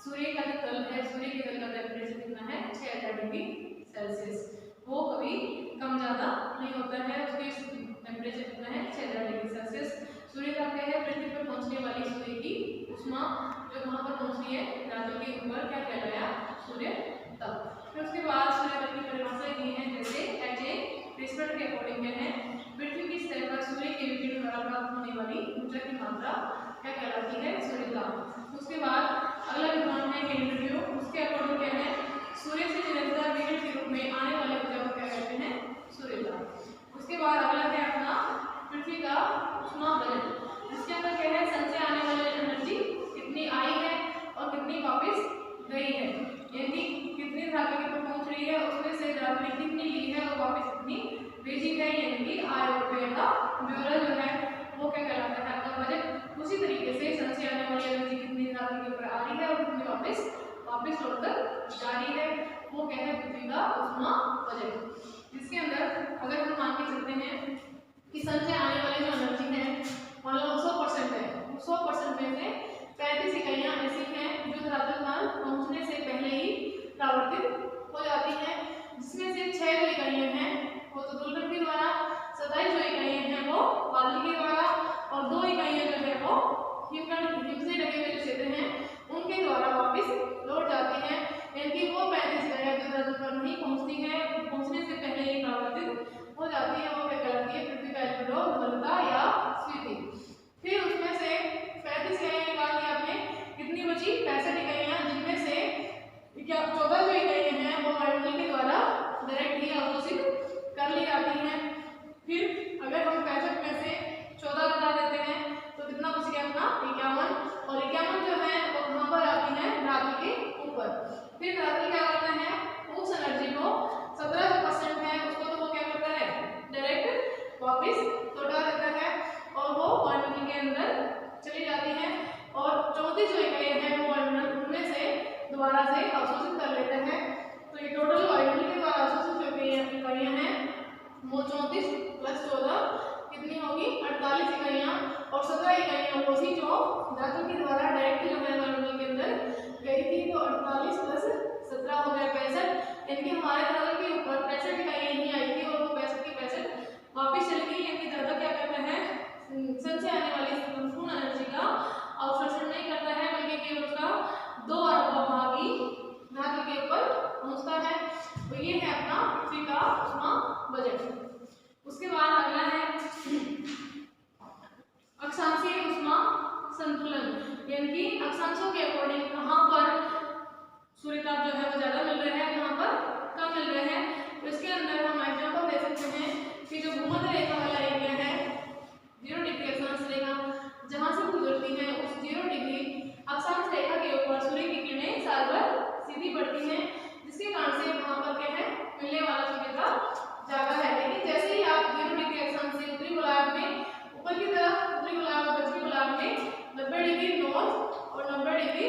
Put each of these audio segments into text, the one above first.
सूर्य का जो तल है, सूर्य के तल का टेम्परेचर कितना है 6000 डिग्री सेल्सियस। वो कभी कम ज़्यादा नहीं होता है, उसके टेम्परेचर कितना है 6000 डिग्री सेल्सियस। सूर्य का क्या है, पृथ्वी पर पहुंचने वाली सूर्य की उष्मा जो वहां पर पहुंच रही है रातों के ऊपर, क्या कहलाया, सूर्य तप। फिर उसके बाद सूर्य तप की परिभाषा दी है, जैसे एच.ए. क्रिस्पर के अकॉर्डिंग है पृथ्वी की सतह पर सूर्य के विकिरण द्वारा प्राप्त होने वाली ऊर्जा की मात्रा क्या कहलाती है, सूर्य ताप। उसके बाद अगला विधान है केंद्रीय, उसके अकॉर्डिंग क्या है, सूर्य से निरंतर विकिरण के रूप में आने वाले ऊर्जा को क्या कहते हैं, सूर्य ताप। उसके बाद अगला है अपना पृथ्वी का उष्मा बजट, जिसके अंदर क्या है, सन से आने वाली एनर्जी कितनी आई है और कितनी वापस गई है, यानी कितनी धातु के ऊपर पहुंच रही है, उसमें से धातु ने कितनी ली है और वापस कितनी भेजी है, यानी कि आय रुपये का ब्यौरा जो है वो क्या कहलाता है, आपका बजट। उसी तरीके से सन से आने वाली एनर्जी कितनी धातु के ऊपर आ रही है और कितनी वापस लौटकर जा रही है, वो क्या है, पृथ्वी का उष्मा बजट। जिसके अंदर अगर हम मान के चलते हैं कि सन से आने वाली जो एनर्जी है मान लो 100% है, 100% में से 35 इकाइयां ऐसी हैं जो धरातल पर पहुंचने से पहले ही परावर्तित हो जाती हैं, जिसमें से 6 जो इकाइयां हैं वो तो दुर्लभ के द्वारा, 27 जो इकाइयां हैं वो बादल के द्वारा, और 2 इकाइयां जो है वो हिम से ढके हुए जो क्षेत्र हैं उनके द्वारा वापस लौट जाती हैं, यानी वो 35 इकाइयां जो धरातल पर नहीं पहुंचती है, पहुंचने से पहले ही परावर्तित हो जाती है, वो क्या कहलाती है, पृथ्वी का एल्बिडो, ध्रुवता या स्फीति। फिर उसमें से 35 इकाइयां निकाल दी आपने, कितनी बची, 65 इकाइयां, जिनमें से 14 जो इकाइयां हैं वो वायुमंडल के द्वारा डायरेक्ट ही अवशोषित कर ली जाती हैं। फिर अगर हम 65 में से 14 घटा देते हैं तो कितना बच गया अपना 51, और 51 जो है वो कहां पर आती है, धातु के ऊपर। फिर धातु क्या करता है, उस एनर्जी को 17% है उसको तो वो क्या करता है, डायरेक्ट वापस लौटा देता है और वो वायुमंडल के अंदर चली जाती है, और 34 जो इकाइयां हैं वो वायुमंडल उनमें से दोबारा से अवशोषित कर लेते हैं। तो ये टोटल वायुमंडल के द्वारा अवशोषित जो इकाइयां हैं वो 34 + 14 कितनी होगी, 48 इकाइयां, और 17 इकाइयां वो थी जो धातु के द्वारा डायरेक्ट जो है वायुमंडल के अंदर गई थी, तो 48 + 17 हो गया 65, यानी कि हमारे धरातल के ऊपर 65 इकाइयां ही आई थी और वो 65 की 65 वापस चली गई, यानी धरातल क्या करता है, सन से आने वाली संपूर्ण एनर्जी का अवशोषण नहीं करता है, बल्कि केवल उसका 2 अरबवां भाग ही धातु के ऊपर पहुंचता है। तो ये है अपना पृथ्वी का उष्मा बजट। उसके बाद अगला है अक्षांशीय उष्मा संतुलन, यानी कि अक्षांशों के अकॉर्डिंग कहां पर सूर्यताप जो है वो ज्यादा मिल रहा है, कहां पर कम मिल रहा है। तो इसके अंदर हम एग्जांपल दे सकते हैं कि जो भूमध्य रेखा वाला एरिया है, 0 डिग्री अक्षांश रेखा जहां से गुजरती है, उस 0 डिग्री अक्षांश रेखा के ऊपर सूर्य की किरणें साल भर सीधी पड़ती हैं, जिसके कारण से वहां पर क्या है, मिलने वाला सूर्य का ज्यादा है। लेकिन जैसे ही आप 0 डिग्री अक्षांश से उत्तरी गोलार्ध में ऊपर की तरफ, उत्तरी गोलार्ध और दक्षिणी गोलार्ध में 90 डिग्री नॉर्थ और 90 डिग्री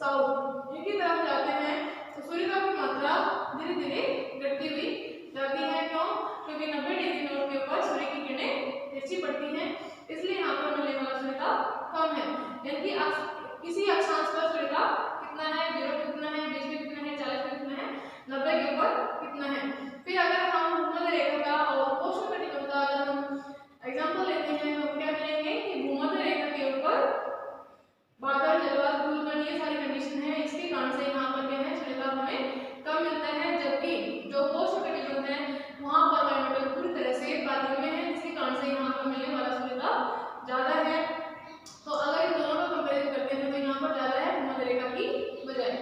साउथ इनकी तरफ जाते हैं, तो सूर्यताप की मात्रा धीरे धीरे घटती हुई जाती है। क्यों? क्योंकि 90 डिग्री नॉर्थ के ऊपर सूर्य की किरणें तिरछी पड़ती हैं, इसलिए यहाँ पर मिलने वाला सूर्यताप कम है। यानी कि किसी अक्षांश पर सूर्यताप कितना है, 0 पे कितना है, 20 पे कितना है, 40 पे कितना है, 90 के ऊपर कितना है। फिर अगर हम भूमध्य रेखा का और उष्णकटिबंध का अगर हम एग्जांपल लेते हैं तो क्या करेंगे कि भूमध्य रेखा के ऊपर बादल, जलवायु, धूलकण, ये सारी कंडीशन है, इसके कारण से यहाँ पर क्या है, सूर्यताप हमें कम मिलता है, जबकि जो उष्णकटिबंध है वहां पर वायुमंडल पूरी तरह से बादल में है, जिसके कारण से यहाँ पर मिलने वाला सूर्यताप ज्यादा है। तो अगर इन दोनों को कंपेयर करते हैं तो यहाँ पर ज्यादा है भूमध्य रेखा की बजाय।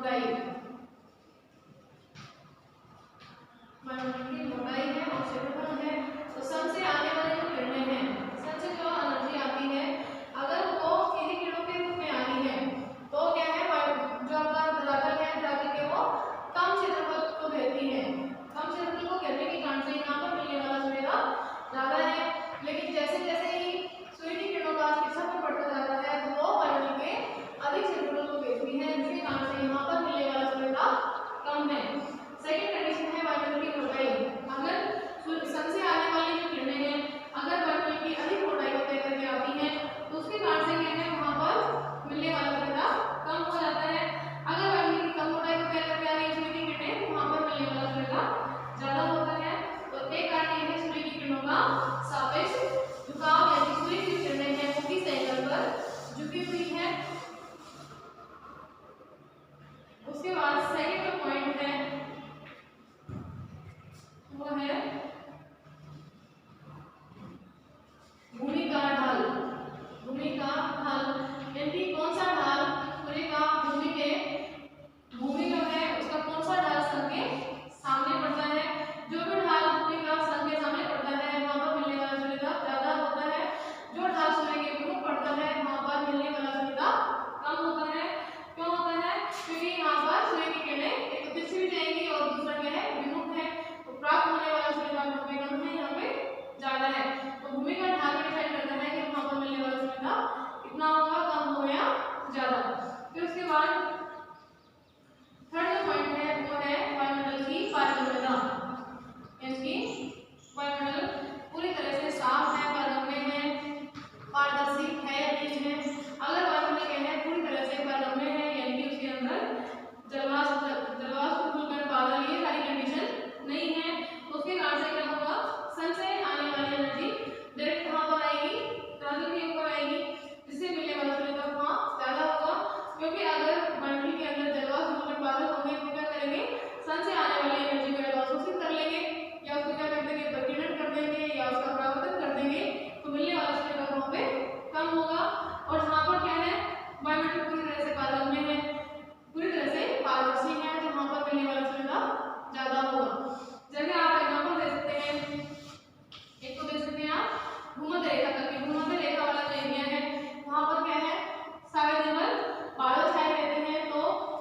मोटाई, वायुमंडल की मोटाई है और क्षेत्रफल है। तो सन से आने वाली जो किरणें हैं, सन से जो एनर्जी आती है, अगर वो सीधी किरणों के रूप में आ रही है तो क्या है, जो आपका धरातल है, धरातल के वो कम क्षेत्रफल को घेरती है। कम क्षेत्रफल को घेरने के कारण से यहाँ पर मिलने वाला सूर्य ज्यादा है। लेकिन जैसे जैसे ही सूर्य की किरणों का क्षेत्रफल बढ़ता जाता है तो वो वायुमंडल के अधिक क्षेत्रफल को घेरती है, जिसके कारण से यहाँ पर मिलने वाला सूर्य कम है। सेकंड कंडीशन है वायुमंडल की मोटाई। अगर सन से आने वाली जो किरणें हैं, अगर वायुमंडल की अधिक मोटाई को तय करके आती हैं तो उसके कारण से क्या है, वहां पर मिलने वाला सूर्य कम हो जाता है। अगर वायुमंडल की कम मोटाई को तय करके आ रही है सूर्य की किरणें, वहां पर मिलने वाला सूर्य ज्यादा होता है। तो एक कारण ये है सूर्य की किरणों का सापेक्ष झुकाव, यानी सूर्य की किरणें हैं वो किस एंगल पर झुकी हुई है। उसके बाद सेकंड जो पॉइंट है वो है भूमि का ढाल। भूमि का ढाल यानी कौन सा ढाल सूर्य का भूमि जो है उसका कौन सा ढाल सन के सामने पड़ता है। जो भी ढाल भूमि का सन के सामने पड़ता है वहां पर मिलने वाला सूर्य ज्यादा होता है। जो ढाल सूर्य के विमुख पड़ता है वहां पर मिलने वाला सूर्य कम होता है। क्यों होता है? क्योंकि यहाँ पर सूर्य की किरणें एक तो पीछे भी जाएंगी और दूसरा क्या है, विमुख है, तो प्राप्त होने वाला सूर्य का विमुख कम है, यहाँ पे ज्यादा है। तो भूमि का ढाल डिसाइड करता है कि वहां पर मिलने वाला सूर्य कितना होगा, कम हो या ज्यादा। फिर उसके बाद थर्ड जो पॉइंट है वो है वायुमंडल की पारगम्यता, यानी वायुमंडल पूरी तरह से साफ है, पारगम्य है, पारदर्शी है या नहीं है। अगर वायुमंडल क्या है, पूरी तरह से पारगम्य है, यानी कि उसके अंदर जलवाष्प धूलकण बादल ये सारी कंडीशन नहीं है, तो उसके कारण से क्या होगा, सन से आने वाली एनर्जी डायरेक्ट कहां पर आएगी, धरातल के ऊपर आएगी, जिससे मिलने वाला सूर्य का वहां ज्यादा होगा। क्योंकि अगर वायुमंडल के अंदर जलवाष्प धूलकण बादल होंगे तो क्या करेंगे, सन से आने वाली एनर्जी को अवशोषित कर लेंगे या उसको क्या कर देंगे, विकिरण कर देंगे या उसका परावर्तन कर देंगे, तो मिलने वाला सूर्य का वहां पे कम होगा। और जहां पर क्या है, वायुमंडल पूरी तरह से पारगम्य है, पूरी तरह से पारदर्शी है, तो वहां पर मिलने वाला सूर्य ज्यादा होगा। जैसे आप एग्जांपल दे सकते हैं, एक तो दे सकते हैं आप भूमध्य रेखा का, भूमध्य रेखा वाला जो एरिया है वहां पर क्या है, सारे दिन बादल छाए रहते हैं, तो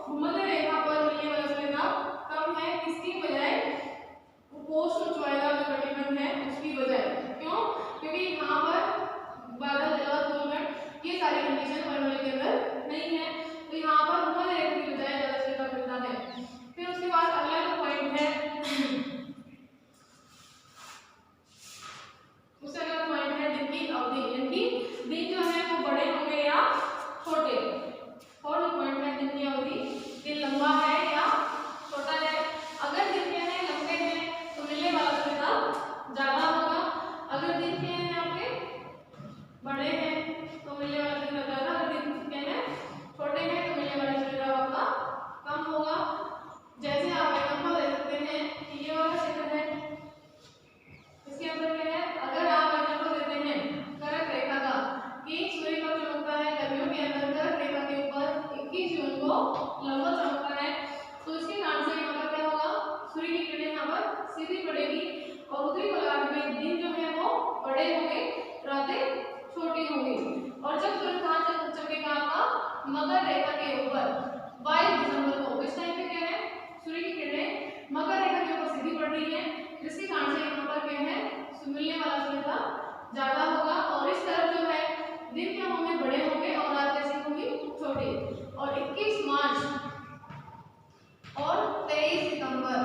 भूमध्य रेखा पर मिलने वाला सूर्य कम है, किसकी बजाय पोस्ट ऊंच वाला जो कटिबंध है उसकी बजाय। क्यों? क्योंकि यहाँ पर बादल, जलवाष्प धूलकण ये सारी कंडीशन वायुमंडल के अंदर नहीं है, तो यहाँ पर भूमध्य रेखा की बजाय ज्यादा सूर्य मिलता है। फिर उसके बाद अगला जो पॉइंट है उसका अगला पॉइंट है दिन की अवधि, यानी दिन जो है वो बड़े होंगे या छोटे। और जो पॉइंट है दिन की अवधि, दिन लंबा है या छोटा है। अगर दिन क्या है, लंबे हैं तो मिलने वाला सूर्य ज्यादा होगा। अगर दिन क्या है आपके बड़े हैं तो मिलने वाला सूर्य ज्यादा, अगर दिन क्या है छोटे हैं तो मिलने वाला सूर्य आपका कम होगा। जैसे आप एग्जांपल दे सकते हैं कि ये वाला क्षेत्र है, इसके अंदर क्या है, अगर आप एग्जांपल देते हैं कर्क रेखा का कि सूर्य कब चमकता है, गर्मियों के अंदर कर्क रेखा के ऊपर 21 जून को लंबा चमकता है, तो इसके कारण से यहाँ पर क्या होगा, सूर्य की किरणें यहाँ पर सीधी पड़ेगी और उत्तरी गोलार्ध में दिन जो है वो बड़े होंगे, रातें छोटी होंगी। और जब सूर्य कहाँ चमकेगा आपका, मकर रेखा के ऊपर 22 दिसंबर को। इस टाइम पे क्या है, सूर्य की किरणें मकर रेखा के ऊपर सीधी पड़ रही है, जिसके कारण से यहाँ पर क्या है, मिलने वाला सूर्य ज्यादा होगा। और इस तरफ जो है दिन क्या होंगे, बड़े होंगे और रात कैसी होंगी, छोटी। और 21 मार्च और 23 सितंबर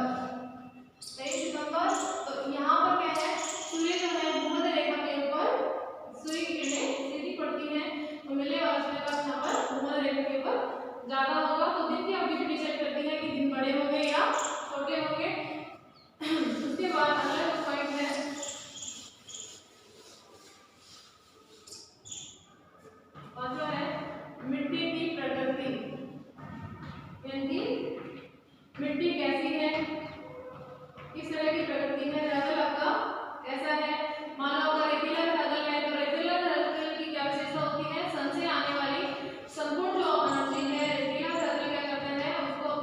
तो यहाँ पर क्या है, सूर्य जो है भूमध्य रेखा के ऊपर सूर्य की किरणें सीधी पड़ती हैं, तो मिलने वाला सूर्य का यहाँ पर भूमध्य रेखा के ऊपर ज्यादा होगा। तो दिन की अवधि डिसाइड करती है कि दिन बड़े होंगे या छोटे होंगे। उसके बाद अगला जो पॉइंट है और जो है मिट्टी की प्रकृति, यानी मिट्टी कैसी है, किस तरह की प्रकृति है, धरातल आपका कैसा है। मान लो अगर रेतीला धरातल है तो रेतीला धरातल की क्या विशेषता होती है, सन से आने वाली संपूर्ण जो एनर्जी है रेतीला धरातल क्या करता है, उसको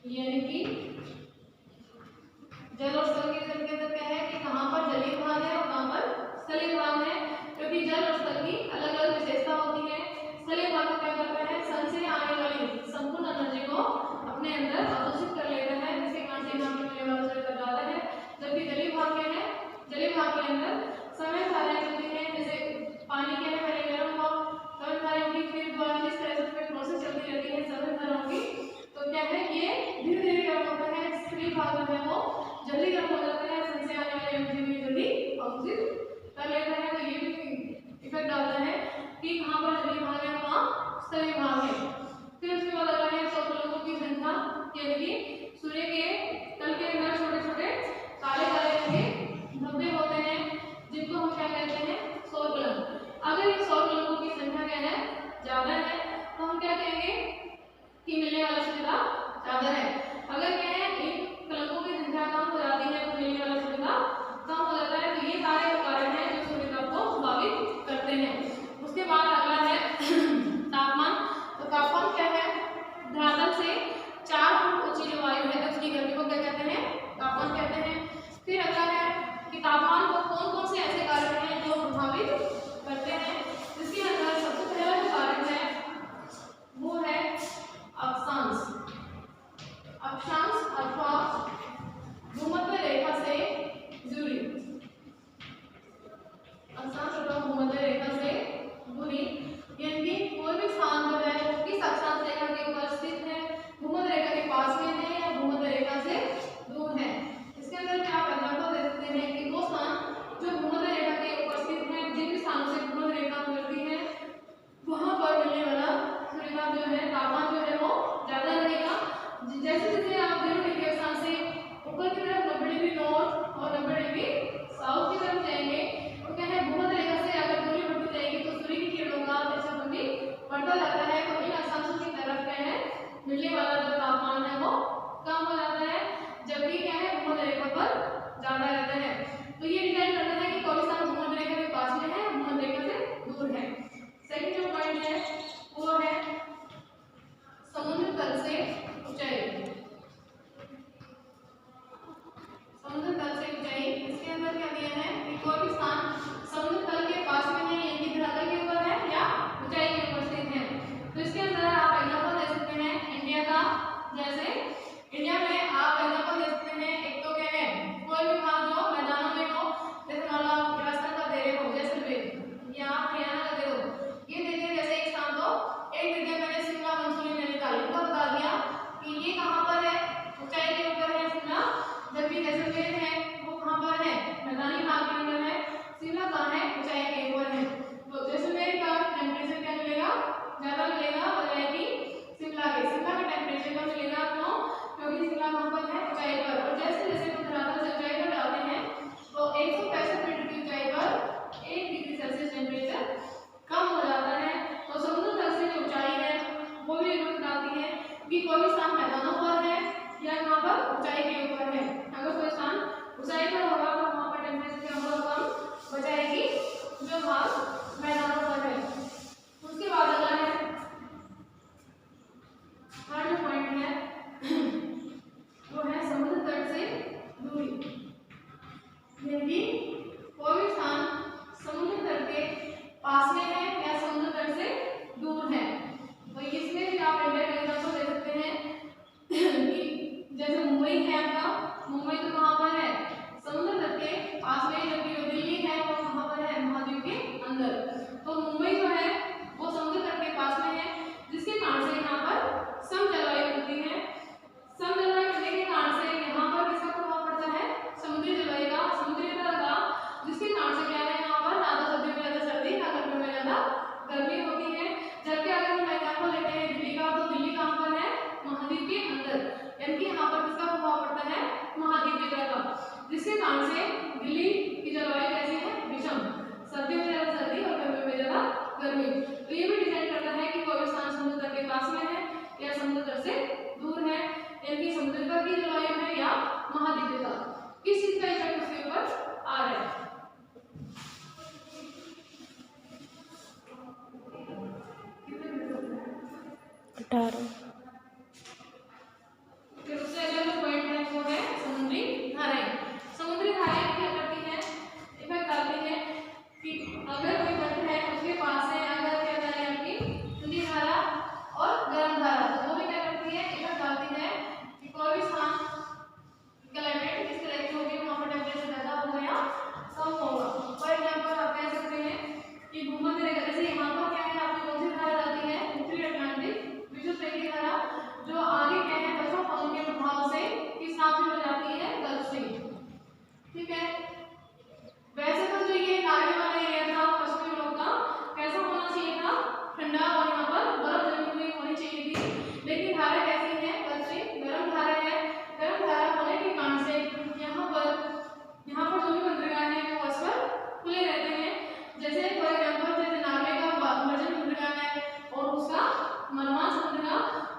यानी कि जल और स्थल के अंदर क्या है कि कहाँ पर जलीय भाग है और कहाँ पर स्थलीय भाग है, क्योंकि जल और स्थल की अलग अलग विशेषता होती है। स्थलीय भाग को क्या करता है, सन से आने वाली संपूर्ण एनर्जी को अपने अंदर अवशोषित कर लेता है, जिसके कारण से यहाँ पर मिलने वाला ऊर्जा ज्यादा है। जबकि जलीय भाग क्या है, जलीय भाग के अंदर समय धाराएं चलती है, जैसे पानी क्या है पहले गर्म हुआ, समय धाराएं होगी, फिर दोबारा इस तरह से उसमें प्रोसेस चलती रहती है समय धाराओं की। तो क्या है ये धीरे धीरे गर्म होता है, स्थलीय भाग जो है वो जल्दी गर्म हो जाता है, सन से आने वाली एनर्जी भी जल्दी अवशोषित कर लेता है। तो ये भी इफेक्ट डालता है कि कहाँ पर जलीय भाग है वहाँ स्थलीय भाग है। फिर उसके बाद अगला है सौरकलंकों की संख्या, यानी कि सूर्य के तल के अंदर छोटे छोटे काले काले रंग के धब्बे होते हैं, जिनको हम क्या कहते हैं, सौरकलंक। अगर इन सौरकलंकों की संख्या क्या है, ज्यादा है, तो हम क्या कहेंगे कि मिलने वाला सुविधा ज्यादा है। अगर क्या है इन कलंकों की संख्या कम हो जाती है तो मिलने वाला सुविधा कम हो जाता है। तो ये सारे कारण हैं जो सुविधा को प्रभावित करते हैं। उसके बाद अगला है तापमान। तो तापमान क्या है, धरातल से 4 फुट ऊंची जो वायु है उसकी गर्मी को क्या कहते हैं, तापमान कहते हैं। फिर अगला है कि तापमान को कौन कौन से ऐसे कारक हैं जो प्रभावित करते हैं, जिसके अंदर सबसे पहला जो कारक है वो है अक्षांश। अक्षांश अथवा भूमध्य रेखा से दूरी, अक्षांश अथवा भूमध्य रेखा से दूरी, यानी कि कोई भी स्थान जो है वो किस अक्षांश रेखा के ऊपर स्थित है, भूमध्य रेखा के पास में है या भूमध्य रेखा से दूर है। इसके अंदर क्या एग्जांपल दे सकते हैं कि वो स्थान जो भूमध्य रेखा के ऊपर स्थित है, जिन भी स्थानों से भूमध्य रेखा गुजरती है वहां पर मिलने वाला सूर्यताप जो है, तापमान जो है वो ज्यादा रहेगा। जैसे जैसे आप 0 डिग्री अक्षांश से ऊपर की तरफ 90 डिग्री नॉर्थ और 90 डिग्री साउथ की तरफ जाएंगे, तो क्या है भूमध्य रेखा से अगर दूरी बढ़ती जाएगी तो सूर्य की किरणों का प्रक्षेपण भी बढ़ता जाता है। तो इन अक्षांशों की तरफ क्या है मिलने वाला जो तापमान है वो कम हो जाता है, जबकि क्या है भूमध्य रेखा पर ज्यादा रहता है। तो ये डिसाइड करता है कि कौन सा स्थान भूमध्य रेखा के पास में है, भूमध्य रेखा से दूर है। सेकंड जो पॉइंट है वो है समुद्र तल से ऊंचाई। समुद्र तल से ऊंचाई, इसके अंदर क्या दिया है कि कोई भी स्थान समुद्र तल के पास में है, यानी कि धरातल के ऊपर है या ऊंचाई के ऊपर स्थित है। तो इसके अंदर आप एग्जांपल दे सकते हैं इंडिया का। जैसे इंडिया में आप एग्जांपल दे सकते हैं, एक तो क्या है कोई भी भाग जो मैदानों में हो, जैसे मान लो आप राजस्थान का दे रहे हो जैसलमेर, या आप हरियाणा का दे दो, ये दे दिया जैसे एक स्थान। तो एक दे दिया मैंने शिमला मंसूरी नैनीताल, इनको बता दिया कि ये कहाँ पर है, ऊंचाई के ऊपर है शिमला, जबकि जैसलमेर है वो कहाँ पर है, मैदानी भाग के अंदर है, शिमला कहाँ है, ऊंचाई के ऊपर है। तो जैसलमेर का टेम्परेचर क्या मिलेगा, ज्यादा मिलेगा बजाय कि शिमला के। शिमला का टेम्परेचर कम मिलेगा, क्यों, क्योंकि शिमला कहाँ पर है, ऊंचाई पर। और जैसे जैसे हम धरातल से ऊंचाई पर जाते हैं तो 165 मीटर की ऊंचाई पर 1 डिग्री सेल्सियस टेम्परेचर कम हो जाता है। तो समुद्र तल से जो ऊंचाई है वो भी निर्भर करती है कि कोई भी स्थान मैदानों पर है या कहाँ पर ऊंचाई के ऊपर है। अगर कोई स्थान ऊंचाई पर होगा तो वहाँ पर टेम्परेचर क्या होगा, कम बचाएगी जो भाग मैदानों पर है। उसके बाद अगला है थर्ड पॉइंट है वो है समुद्र तट से दूरी, यानी कोई भी स्थान समुद्र तट के पास में है या समुद्र तट से दूर है। तो इसमें भी आप इंडिया का एग्जांपल दे सकते हैं कि जैसे मुंबई है आपका, मुंबई तो कहाँ पर है, समुद्र तट के पास में, जबकि जो दिल्ली है वो कहाँ पर है, महाद्वीप के अंदर। तो मुंबई जो है वो समुद्र तट के पास में है, जिसके कारण से यहाँ पर सम जलवायु होती है। सम जलवायु होने के कारण से यहाँ पर किसका प्रभाव पड़ता है, समुद्री जलवायु का, समुद्री तल का, जिसके कारण से क्या है यहाँ पर ना तो सर्दी में ज्यादा सर्दी, ना गर्मी में ज्यादा गर्मी होती है। जबकि अगर हम एग्जांपल लेते हैं दिल्ली का, तो दिल्ली कहाँ पर है, महाद्वीप के अंदर, यानी कि यहाँ पर किसका प्रभाव पड़ता है, महाद्वीप की तरह का, जिसके कारण से दिल्ली की जलवायु कैसी है, विषम, सर्दियों में ज्यादा सर्दी और गर्मी में ज्यादा गर्मी। तो ये भी डिसाइड करता है कि कोई स्थान समुद्र तट के पास में है या समुद्र तट से दूर है, यानी कि समुद्र तट की जलवायु है या महाद्वीप का, किस चीज का इफेक्ट उसके ऊपर आ रहा है। फिर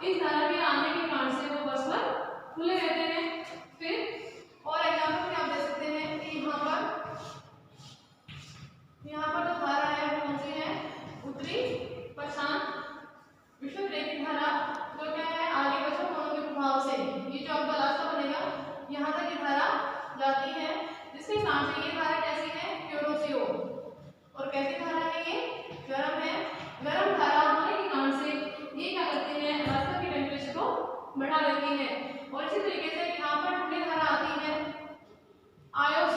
इस धारा के आने के कारण से वो परस्पर खुले रहते हैं। फिर और एग्जाम्पल में आप देख सकते हैं कि यहाँ पर जो धारा है वो कौन सी है, उत्तरी प्रशांत विश्वविद्यालय की धारा, जो क्या है आगे बच्चों दोनों के प्रभाव से, ये जो आपका लास्ट बनेगा यहाँ तक ये धारा जाती है, जिसके कारण से ये धारा कैसी है, क्यूरोसियो। और कैसी धारा है, ये गर्म है। गर्म धारा होने के कारण से ये क्या करती है, वास्तव के टेम्परेचर को बढ़ा देती है। और इसी तरीके से यहाँ पर ठंडी धारा आती है, आयोस